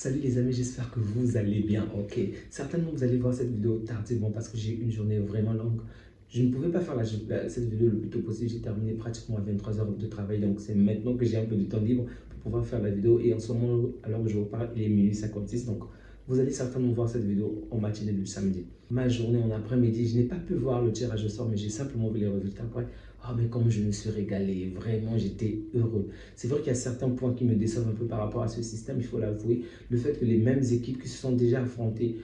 Salut les amis, j'espère que vous allez bien. Ok, certainement vous allez voir cette vidéo tardivement parce que j'ai eu une journée vraiment longue. Je ne pouvais pas faire cette vidéo le plus tôt possible. J'ai terminé pratiquement à 23 heures de travail, donc c'est maintenant que j'ai un peu de temps libre pour pouvoir faire la vidéo. Et en ce moment, alors que je vous parle, il est minuit 56, donc vous allez certainement voir cette vidéo en matinée du samedi. Ma journée en après-midi, je n'ai pas pu voir le tirage au sort, mais j'ai simplement vu les résultats après. Ah, mais comme je me suis régalé, vraiment, j'étais heureux. C'est vrai qu'il y a certains points qui me déçoivent un peu par rapport à ce système, il faut l'avouer. Le fait que les mêmes équipes qui se sont déjà affrontées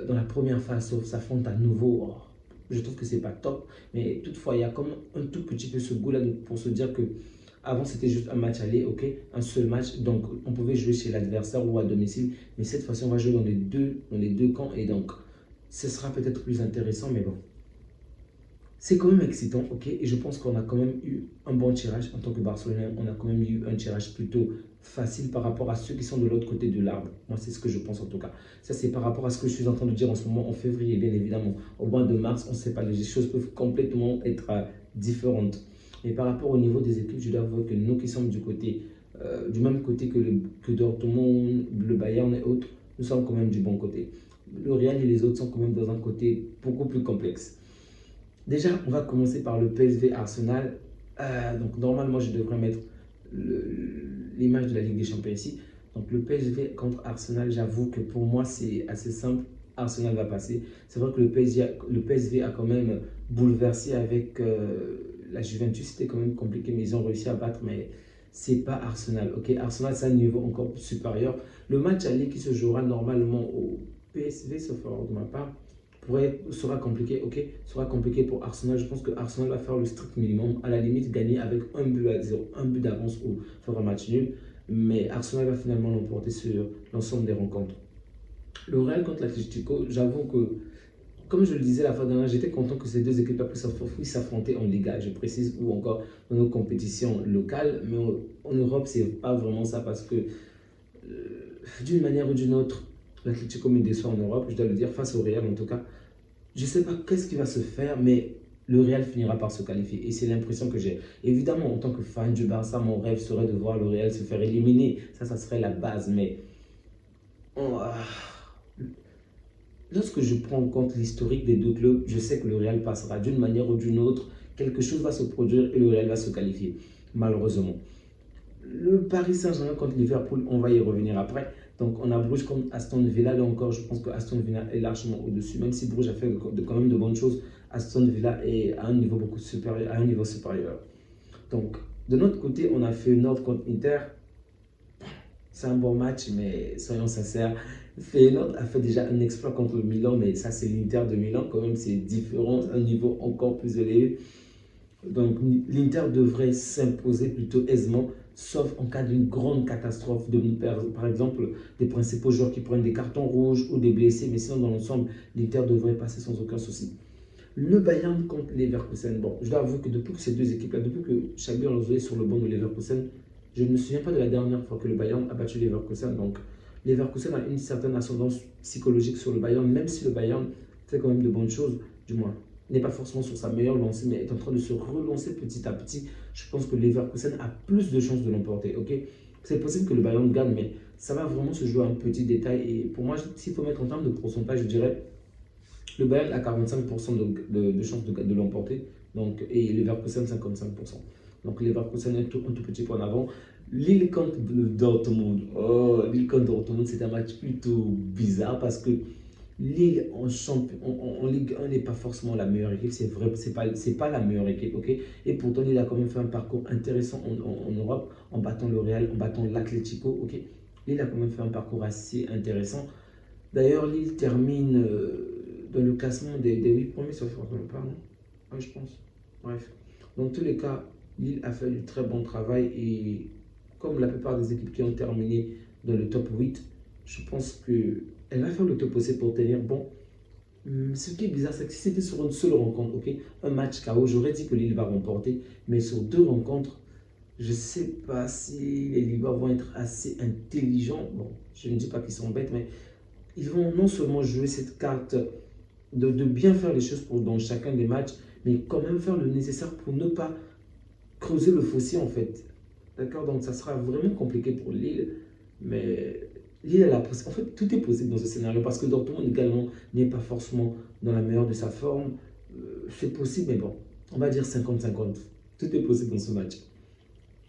dans la première phase s'affrontent à nouveau, oh, je trouve que c'est pas top. Mais toutefois, il y a comme un tout petit peu ce goût-là pour se dire que avant c'était juste un match aller, ok, un seul match, donc on pouvait jouer chez l'adversaire ou à domicile. Mais cette fois-ci, on va jouer dans les deux camps et donc ce sera peut-être plus intéressant, mais bon. C'est quand même excitant, ok, et je pense qu'on a quand même eu un bon tirage en tant que Barcelonais. On a quand même eu un tirage plutôt facile par rapport à ceux qui sont de l'autre côté de l'arbre. Moi, c'est ce que je pense en tout cas. Ça, c'est par rapport à ce que je suis en train de dire en ce moment en février, bien évidemment. Au mois de mars, on ne sait pas, les choses peuvent complètement être différentes. Mais par rapport au niveau des équipes, je dois avouer que nous qui sommes du même côté que Dortmund, le Bayern et autres, nous sommes quand même du bon côté. Le Real et les autres sont quand même dans un côté beaucoup plus complexe. Déjà, on va commencer par le PSV Arsenal. Donc, normalement, je devrais mettre l'image de la Ligue des Champions ici. Donc, le PSV contre Arsenal, j'avoue que pour moi, c'est assez simple. Arsenal va passer. C'est vrai que le PSV a quand même bouleversé avec la Juventus. C'était quand même compliqué, mais ils ont réussi à battre. Mais c'est pas Arsenal. Ok, Arsenal, c'est un niveau encore supérieur. Le match aller qui se jouera normalement au PSV, sauf erreur de ma part, sera compliqué, ok, sera compliqué pour Arsenal. Je pense que Arsenal va faire le strict minimum, à la limite gagner avec un but à 0, un but d'avance ou faire un match nul, mais Arsenal va finalement l'emporter sur l'ensemble des rencontres. Le Real contre l'Atlético, j'avoue que, comme je le disais la fois dernière, j'étais content que ces deux équipes puissent s'affronter en Liga, je précise, ou encore dans nos compétitions locales, mais en Europe, c'est pas vraiment ça parce que d'une manière ou d'une autre, l'Atlético me déçoit en Europe, je dois le dire, face au Real en tout cas. Je ne sais pas qu'est-ce qui va se faire, mais le Real finira par se qualifier. Et c'est l'impression que j'ai. Évidemment, en tant que fan du Barça, mon rêve serait de voir le Real se faire éliminer. Ça serait la base. Mais oh, lorsque je prends en compte l'historique des deux clubs, je sais que le Real passera d'une manière ou d'une autre. Quelque chose va se produire et le Real va se qualifier, malheureusement. Le Paris Saint-Germain contre Liverpool, on va y revenir après. Donc, on a Bruges contre Aston Villa. Là encore, je pense que Aston Villa est largement au-dessus. Même si Bruges a fait quand même de bonnes choses, Aston Villa est à un niveau beaucoup supérieur, à un niveau supérieur. Donc, de notre côté, on a fait Nord contre Inter. C'est un bon match, mais soyons sincères. Feyenoord a fait déjà un exploit contre le Milan, mais ça, c'est l'Inter de Milan. Quand même, c'est différent, un niveau encore plus élevé. Donc l'Inter devrait s'imposer plutôt aisément, sauf en cas d'une grande catastrophe, par exemple des principaux joueurs qui prennent des cartons rouges ou des blessés, mais sinon dans l'ensemble, l'Inter devrait passer sans aucun souci. Le Bayern contre Leverkusen, bon, je dois avouer que depuis que ces deux équipes-là, depuis que Xabi Alonso est sur le banc de Leverkusen, je ne me souviens pas de la dernière fois que le Bayern a battu Leverkusen, donc Leverkusen a une certaine ascendance psychologique sur le Bayern, même si le Bayern fait quand même de bonnes choses, du moins n'est pas forcément sur sa meilleure lancée, mais est en train de se relancer petit à petit. Je pense que Leverkusen a plus de chances de l'emporter. Ok, c'est possible que le Bayern gagne, mais ça va vraiment se jouer à un petit détail. Et pour moi, s'il faut mettre en termes de pourcentage, je dirais le Bayern a 45% de chances de l'emporter, donc, et Leverkusen 55%. Donc Leverkusen est un tout petit peu en avant. Lille contre Dortmund. Oh, Lille contre Dortmund, c'est un match plutôt bizarre parce que Lille en Ligue 1 n'est pas forcément la meilleure équipe, c'est vrai, c'est pas la meilleure équipe, ok. Et pourtant, Lille a quand même fait un parcours intéressant en Europe, en battant le Real, en battant l'Atlético, ok. Lille a quand même fait un parcours assez intéressant. D'ailleurs, Lille termine dans le classement des 8 premiers, sauf ne me pas, non? Oui, je pense. Bref. Dans tous les cas, Lille a fait du très bon travail et comme la plupart des équipes qui ont terminé dans le top 8, je pense qu'elle va faire le tout possible pour tenir bon. Ce qui est bizarre, c'est que si c'était sur une seule rencontre, ok, un match KO, j'aurais dit que Lille va remporter, mais sur deux rencontres, je ne sais pas si les Lillois vont être assez intelligents. Bon, je ne dis pas qu'ils sont bêtes, mais ils vont non seulement jouer cette carte de bien faire les choses dans chacun des matchs, mais quand même faire le nécessaire pour ne pas creuser le fossé en fait. D'accord. Donc ça sera vraiment compliqué pour Lille, mais Lille a la possibilité. En fait, tout est possible dans ce scénario parce que Dortmund également n'est pas forcément dans la meilleure de sa forme. C'est possible, mais bon, on va dire 50-50. Tout est possible dans ce match.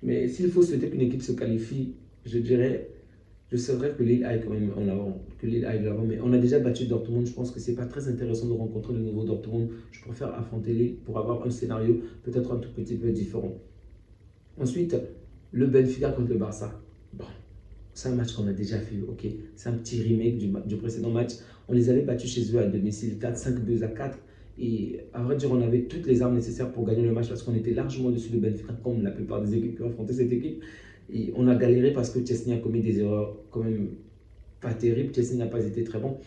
Mais s'il faut souhaiter qu'une équipe se qualifie, je dirais, je souhaiterais que Lille aille quand même en avant, que Lille aille de l'avant. Mais on a déjà battu Dortmund. Je pense que c'est pas très intéressant de rencontrer le nouveau Dortmund. Je préfère affronter Lille pour avoir un scénario peut-être un tout petit peu différent. Ensuite, le Benfica contre le Barça. Bon, c'est un match qu'on a déjà vu, ok. C'est un petit remake du précédent match. On les avait battus chez eux à domicile, 4-5 buts à 4. Et à vrai dire, on avait toutes les armes nécessaires pour gagner le match parce qu'on était largement au-dessus de Benfica, comme la plupart des équipes qui ont affronté cette équipe. Et on a galéré parce que Chesney a commis des erreurs quand même pas terribles. Chesney n'a pas été très bon.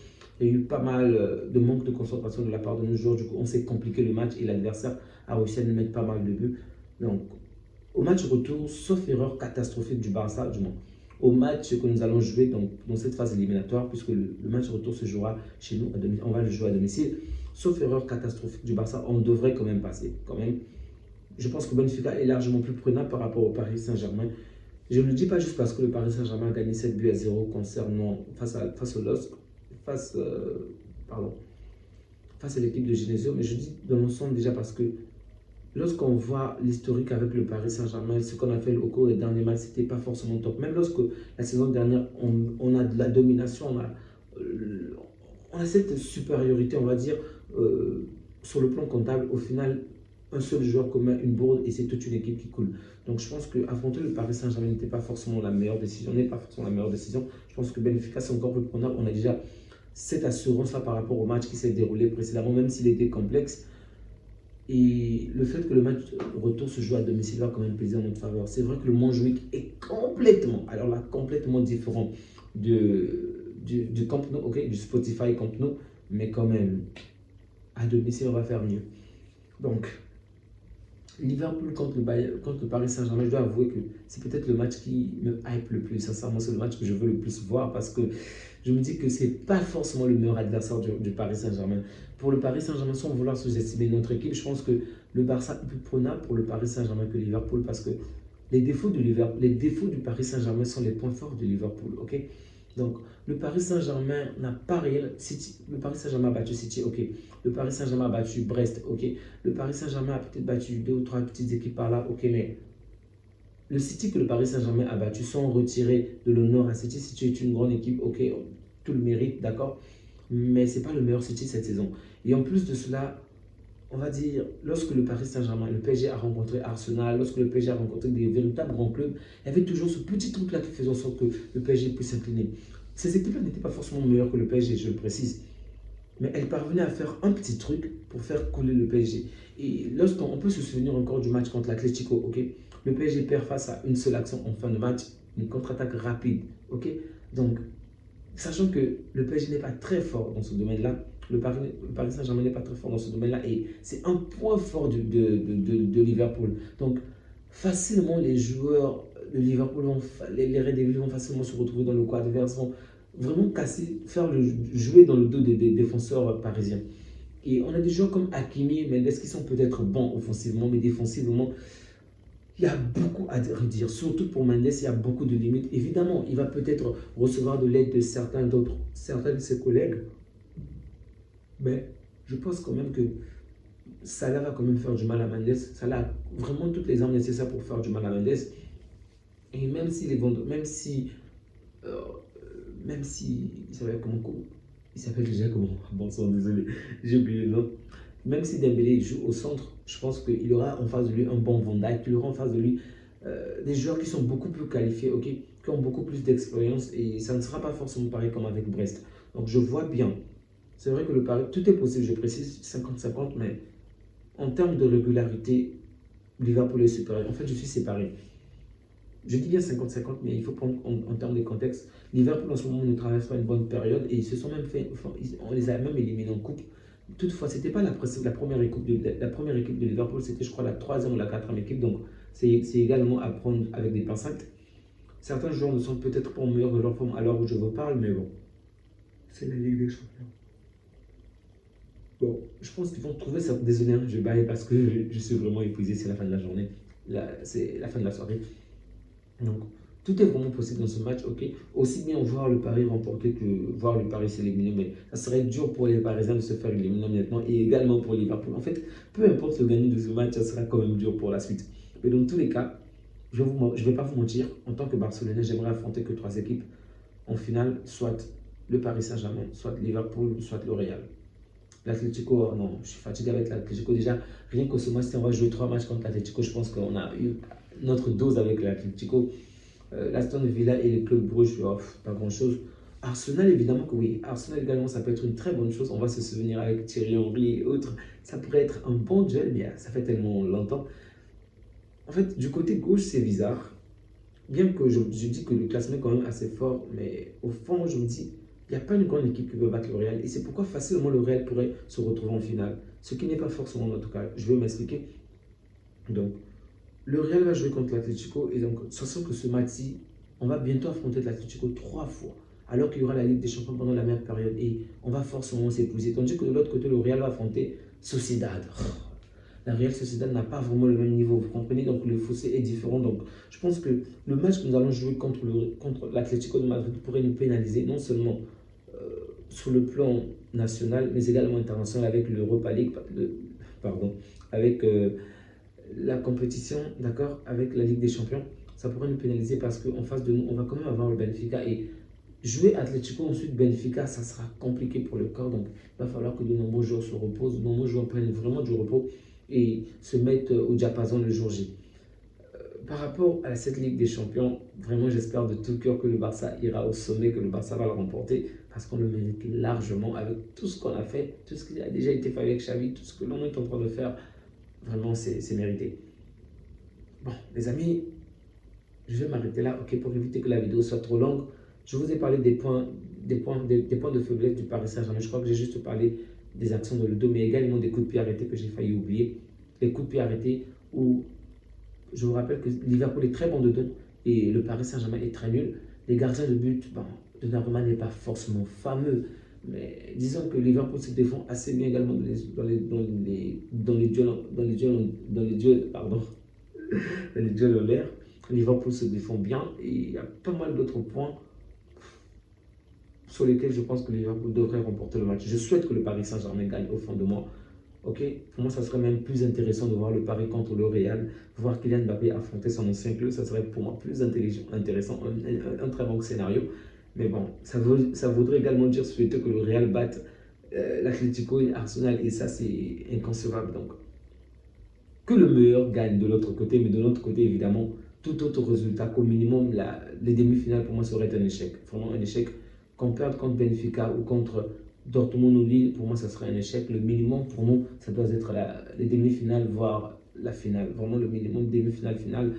Il y a eu pas mal de manque de concentration de la part de nos joueurs. Du coup, on s'est compliqué le match et l'adversaire a réussi à nous mettre pas mal de buts. Donc, au match retour, sauf erreur catastrophique du Barça, du moins, au match que nous allons jouer dans cette phase éliminatoire, puisque le match retour se jouera chez nous, on va le jouer à domicile, sauf erreur catastrophique du Barça, on devrait quand même passer. Quand même, je pense que Benfica est largement plus prenant par rapport au Paris Saint-Germain. Je ne le dis pas juste parce que le Paris Saint-Germain a gagné 7 buts à 0 face au LOSC, face, pardon, face à l'équipe de Genesio, mais je dis dans l'ensemble déjà parce que lorsqu'on voit l'historique avec le Paris Saint-Germain, ce qu'on a fait au cours des derniers matchs, c'était pas forcément top. Même lorsque la saison dernière, on a de la domination, on a cette supériorité, on va dire, sur le plan comptable. Au final, un seul joueur commet une bourde et c'est toute une équipe qui coule. Donc je pense qu'affronter le Paris Saint-Germain n'était pas forcément la meilleure décision, n'est pas forcément la meilleure décision. Je pense que Benfica, c'est encore plus prenable. On a déjà cette assurance-là par rapport au match qui s'est déroulé précédemment, même s'il était complexe. Et le fait que le match retour se joue à domicile va quand même peser en notre faveur. C'est vrai que le Montjuïc est complètement, alors là, complètement différent du Camp Nou, ok, du Spotify Camp Nou, mais quand même, à domicile, on va faire mieux. Donc, Liverpool contre le Paris Saint-Germain, je dois avouer que c'est peut-être le match qui me hype le plus. Sincèrement, c'est le match que je veux le plus voir parce que je me dis que c'est pas forcément le meilleur adversaire du Paris Saint-Germain. Pour le Paris Saint-Germain, sans vouloir sous-estimer notre équipe, je pense que le Barça est plus prenable pour le Paris Saint-Germain que Liverpool parce que les défauts du Paris Saint-Germain sont les points forts de Liverpool, ok? Donc, le Paris Saint-Germain n'a pas réel. Le Paris Saint-Germain a battu City, ok. Le Paris Saint-Germain a battu Brest, ok. Le Paris Saint-Germain a peut-être battu deux ou trois petites équipes par là, ok. Mais le City que le Paris Saint-Germain a battu sans retirer de l'honneur à City, City est une grande équipe, ok. Tout le mérite, d'accord. Mais ce n'est pas le meilleur City cette saison. Et en plus de cela, on va dire, lorsque le Paris Saint-Germain, le PSG a rencontré Arsenal, lorsque le PSG a rencontré des véritables grands clubs, il y avait toujours ce petit truc-là qui faisait en sorte que le PSG puisse s'incliner. Ces équipes-là n'étaient pas forcément meilleures que le PSG, je le précise. Mais elles parvenaient à faire un petit truc pour faire couler le PSG. Et lorsqu'on peut se souvenir encore du match contre l'Atlético, ok, le PSG perd face à une seule action en fin de match, une contre-attaque rapide, ok. Donc, sachant que le PSG n'est pas très fort dans ce domaine-là, le Paris Saint-Germain n'est pas très fort dans ce domaine-là et c'est un point fort de Liverpool. Donc, facilement, les joueurs de Liverpool, les Red Devils vont facilement se retrouver dans le coin adverse, vont vraiment jouer dans le dos des défenseurs parisiens. Et on a des joueurs comme Hakimi et Mendes qui sont peut-être bons offensivement, mais défensivement, il y a beaucoup à redire. Surtout pour Mendes, il y a beaucoup de limites. Évidemment, il va peut-être recevoir de l'aide de certains de ses collègues, mais je pense quand même que Salah va quand même faire du mal à Mendes. Salah a vraiment toutes les armes nécessaires pour faire du mal à Mendes. Et euh, même si, il s'appelle déjà comment, bon sang, désolé, j'ai oublié le nom. Même si Dembélé joue au centre, je pense qu'il aura en face de lui un bon Van Dijk, il aura en face de lui des joueurs qui sont beaucoup plus qualifiés, ok, qui ont beaucoup plus d'expérience et ça ne sera pas forcément pareil comme avec Brest. Donc je vois bien. C'est vrai que le pari, tout est possible, je précise, 50-50, mais en termes de régularité, Liverpool est supérieur. En fait, je suis séparé. Je dis bien 50-50, mais il faut prendre en termes de contexte. Liverpool, en ce moment, ne traverse pas une bonne période et ils se sont même fait, on les a même éliminés en coupe. Toutefois, ce n'était pas la première équipe de Liverpool, c'était, je crois, la troisième ou la quatrième équipe. Donc, c'est également à prendre avec des pincettes. Certains joueurs ne sont peut-être pas au meilleur de leur forme à l'heure où je vous parle, mais bon, c'est la Ligue des Champions. Bon, je pense qu'ils vont trouver ça. Désolé, hein, je baille parce que je suis vraiment épuisé, c'est la fin de la journée. C'est la fin de la soirée. Donc, Tout est vraiment possible dans ce match, ok? Aussi bien voir le Paris remporter que voir le Paris s'éliminer, mais ça serait dur pour les Parisiens de se faire éliminer maintenant et également pour Liverpool. En fait, peu importe le gagnant de ce match, ça sera quand même dur pour la suite. Mais dans tous les cas, je ne vais pas vous mentir, en tant que Barcelonais, j'aimerais affronter que trois équipes en finale, soit le Paris Saint-Germain, soit Liverpool, soit le Real. L'Atlético, non, je suis fatigué avec l'Atlético. Déjà, rien que ce mois, si on va jouer 3 matchs contre l'Atlético, je pense qu'on a eu notre dose avec l'Atlético. L'Aston Villa et le club Bruges, oh, pas grand-chose. Arsenal, évidemment que oui. Arsenal également, ça peut être une très bonne chose. On va se souvenir avec Thierry Henry et autres. Ça pourrait être un bon duel, mais ça fait tellement longtemps. En fait, du côté gauche, c'est bizarre. Bien que je dis que le classement est quand même assez fort, mais au fond, je me dis, il n'y a pas une grande équipe qui peut battre le Real. Et c'est pourquoi facilement le Real pourrait se retrouver en finale. Ce qui n'est pas forcément notre cas. Je vais m'expliquer. Donc, le Real va jouer contre l'Atlético. Et donc, sachant que ce match-ci, on va bientôt affronter l'Atlético 3 fois. Alors qu'il y aura la Ligue des Champions pendant la même période. Et on va forcément s'épuiser. Tandis que de l'autre côté, le Real va affronter Sociedad. La Real Sociedad n'a pas vraiment le même niveau, vous comprenez, donc le fossé est différent. Donc je pense que le match que nous allons jouer contre l'Atlético de Madrid pourrait nous pénaliser, non seulement sur le plan national, mais également international avec l'Europa League, pardon, avec la compétition, d'accord, avec la Ligue des Champions. Ça pourrait nous pénaliser parce qu'en face de nous, on va quand même avoir le Benfica et jouer Atlético, ensuite Benfica, ça sera compliqué pour le corps. Donc, il va falloir que de nombreux joueurs se reposent, de nombreux joueurs prennent vraiment du repos et se mettent au diapason le jour J. Par rapport à cette Ligue des Champions, vraiment j'espère de tout cœur que le Barça ira au sommet, que le Barça va le remporter parce qu'on le mérite largement avec tout ce qu'on a fait, tout ce qui a déjà été fait avec Xavi, tout ce que l'on est en train de faire. Vraiment, c'est mérité. Bon, les amis, je vais m'arrêter là, ok, pour éviter que la vidéo soit trop longue. Je vous ai parlé des points de faiblesse du Paris Saint-Germain. Je crois que j'ai juste parlé des actions de le dos, mais également des coups de pied arrêtés que j'ai failli oublier. Les coups de pied arrêtés où je vous rappelle que Liverpool est très bon dedans et le Paris Saint-Germain est très nul. Les gardiens de but, bon, Donnarumma n'est pas forcément fameux, mais disons que Liverpool se défend assez bien également dans les duels, pardon, dans les duels en l'air. Liverpool se défend bien et il y a pas mal d'autres points sur lesquels je pense que Liverpool devrait remporter le match. Je souhaite que le Paris Saint-Germain gagne au fond de moi. Ok, pour moi, ça serait même plus intéressant de voir le Paris contre le Real, voir Kylian Mbappé affronter son ancien club, ça serait pour moi plus intéressant, un très bon scénario. Mais bon, ça voudrait également dire souhaiter que le Real batte l'Atlético et Arsenal, et ça, c'est inconcevable. Donc, que le meilleur gagne de l'autre côté, mais de l'autre côté, évidemment, tout autre résultat, qu'au minimum, les demi-finales, pour moi, serait un échec. Vraiment un échec. Qu'on perde contre Benfica ou contre Dortmund ou Lille, pour moi, ça serait un échec. Le minimum, pour nous, ça doit être les demi-finales, voire la finale. Vraiment, le minimum, demi-finale, finale.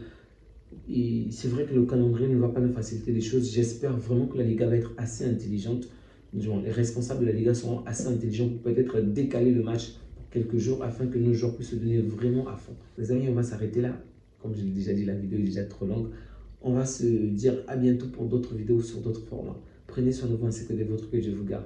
Et c'est vrai que le calendrier ne va pas nous faciliter les choses. J'espère vraiment que la Liga va être assez intelligente. Les responsables de la Liga seront assez intelligents pour peut-être décaler le match pour quelques jours afin que nos joueurs puissent se donner vraiment à fond. Les amis, on va s'arrêter là. Comme je l'ai déjà dit, la vidéo est déjà trop longue. On va se dire à bientôt pour d'autres vidéos sur d'autres formats. Prenez soin de vous ainsi que des vôtres, que Dieu vous garde.